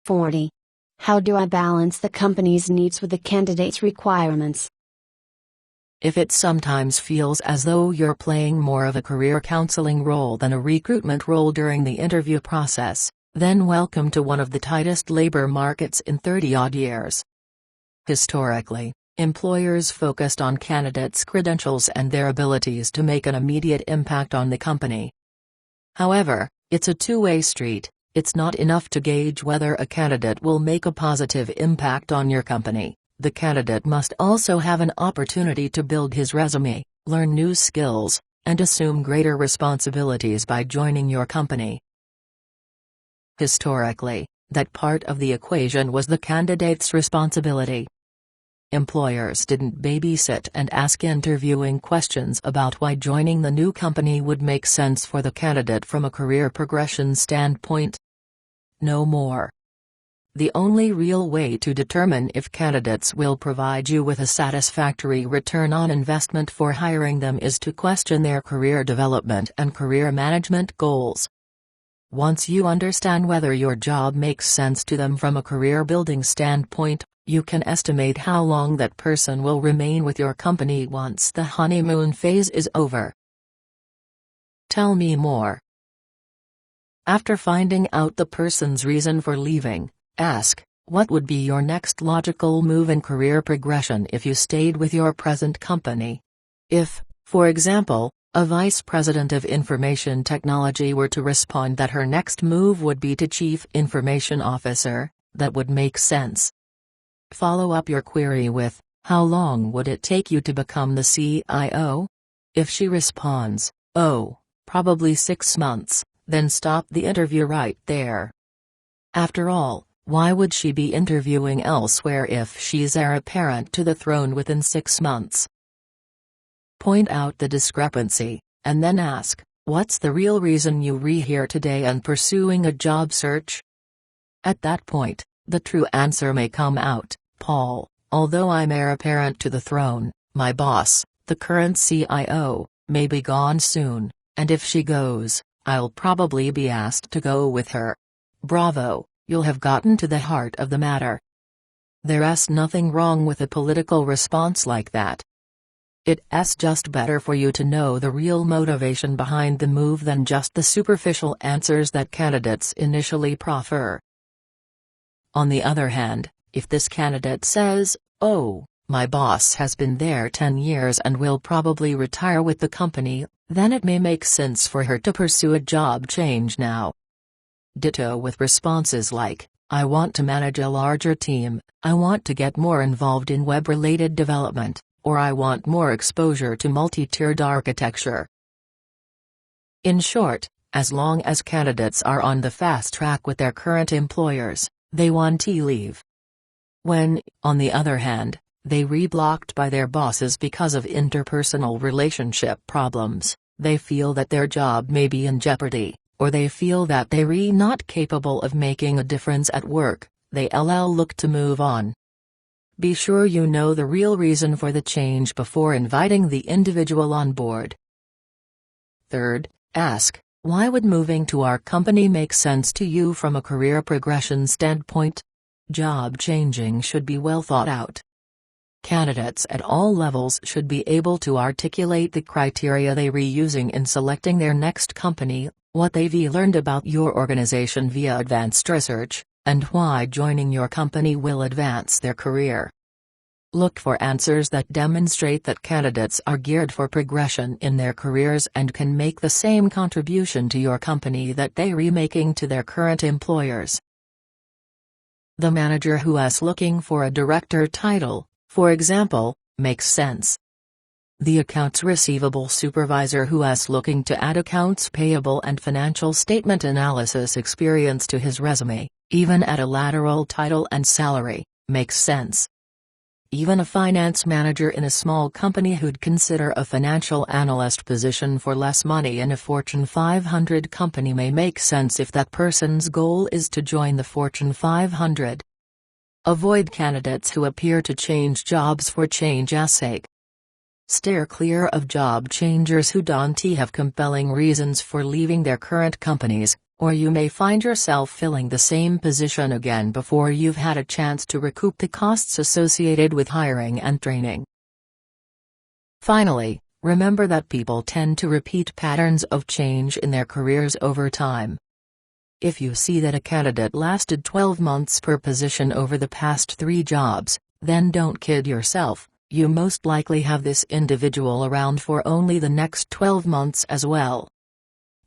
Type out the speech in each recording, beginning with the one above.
40. How do I balance the company's needs with the candidate's requirements? If it sometimes feels as though you're playing more of a career counseling role than a recruitment role during the interview process, then welcome to one of the tightest labor markets in 30-odd years. Historically, employers focused on candidates' credentials and their abilities to make an immediate impact on the company. However, it's a two-way street. It's not enough to gauge whether a candidate will make a positive impact on your company. The candidate must also have an opportunity to build his resume, learn new skills, and assume greater responsibilities by joining your company. Historically, that part of the equation was the candidate's responsibility. Employers didn't babysit and ask interviewing questions about why joining the new company would make sense for the candidate from a career progression standpoint. No more. The only real way to determine if candidates will provide you with a satisfactory return on investment for hiring them is to question their career development and career management goals. Once you understand whether your job makes sense to them from a career-building standpoint, you can estimate how long that person will remain with your company once the honeymoon phase is over. Tell me more. After finding out the person's reason for leaving, ask, what would be your next logical move in career progression if you stayed with your present company? If, for example, a vice president of information technology were to respond that her next move would be to chief information officer, that would make sense. Follow up your query with, how long would it take you to become the CIO? If she responds, oh, probably 6 months, then stop the interview right there. After all, why would she be interviewing elsewhere if she's heir apparent to the throne within 6 months? Point out the discrepancy, and then ask, what's the real reason you're here today and pursuing a job search? At that point, the true answer may come out, Paul, although I'm heir apparent to the throne, my boss, the current CIO, may be gone soon, and if she goes, I'll probably be asked to go with her. Bravo. You'll have gotten to the heart of the matter. There's nothing wrong with a political response like that. It's just better for you to know the real motivation behind the move than just the superficial answers that candidates initially proffer. On the other hand, if this candidate says, oh, my boss has been there 10 years and will probably retire with the company, then it may make sense for her to pursue a job change now. Ditto with responses like, I want to manage a larger team, I want to get more involved in web-related development, or I want more exposure to multi-tiered architecture. In short, as long as candidates are on the fast track with their current employers, they want to leave. When, on the other hand, they re-blocked by their bosses because of interpersonal relationship problems, they feel that their job may be in jeopardy, or they feel that they're not capable of making a difference at work, they'll look to move on. Be sure you know the real reason for the change before inviting the individual on board. Third, ask, why would moving to our company make sense to you from a career progression standpoint? Job changing should be well thought out. Candidates at all levels should be able to articulate the criteria they're using in selecting their next company, what they've learned about your organization via advanced research, and why joining your company will advance their career. Look for answers that demonstrate that candidates are geared for progression in their careers and can make the same contribution to your company that they're making to their current employers. The manager who is looking for a director title, for example, makes sense. The accounts receivable supervisor who is looking to add accounts payable and financial statement analysis experience to his resume, even at a lateral title and salary, makes sense. Even a finance manager in a small company who'd consider a financial analyst position for less money in a Fortune 500 company may make sense if that person's goal is to join the Fortune 500. Avoid candidates who appear to change jobs for change's sake. Steer clear of job changers who don't have compelling reasons for leaving their current companies, Or you may find yourself filling the same position again before you've had a chance to recoup the costs associated with hiring and training. Finally, remember that people tend to repeat patterns of change in their careers over time. If you see that a candidate lasted 12 months per position over the past 3 jobs, then don't kid yourself, you most likely have this individual around for only the next 12 months as well.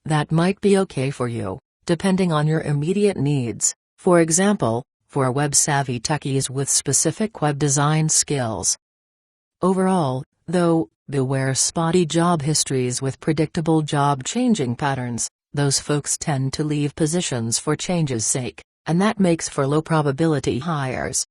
That might be okay for you, depending on your immediate needs, for example, for web-savvy techies with specific web design skills. Overall, though, beware spotty job histories with predictable job-changing patterns. Those folks tend to leave positions for change's sake, and that makes for low-probability hires.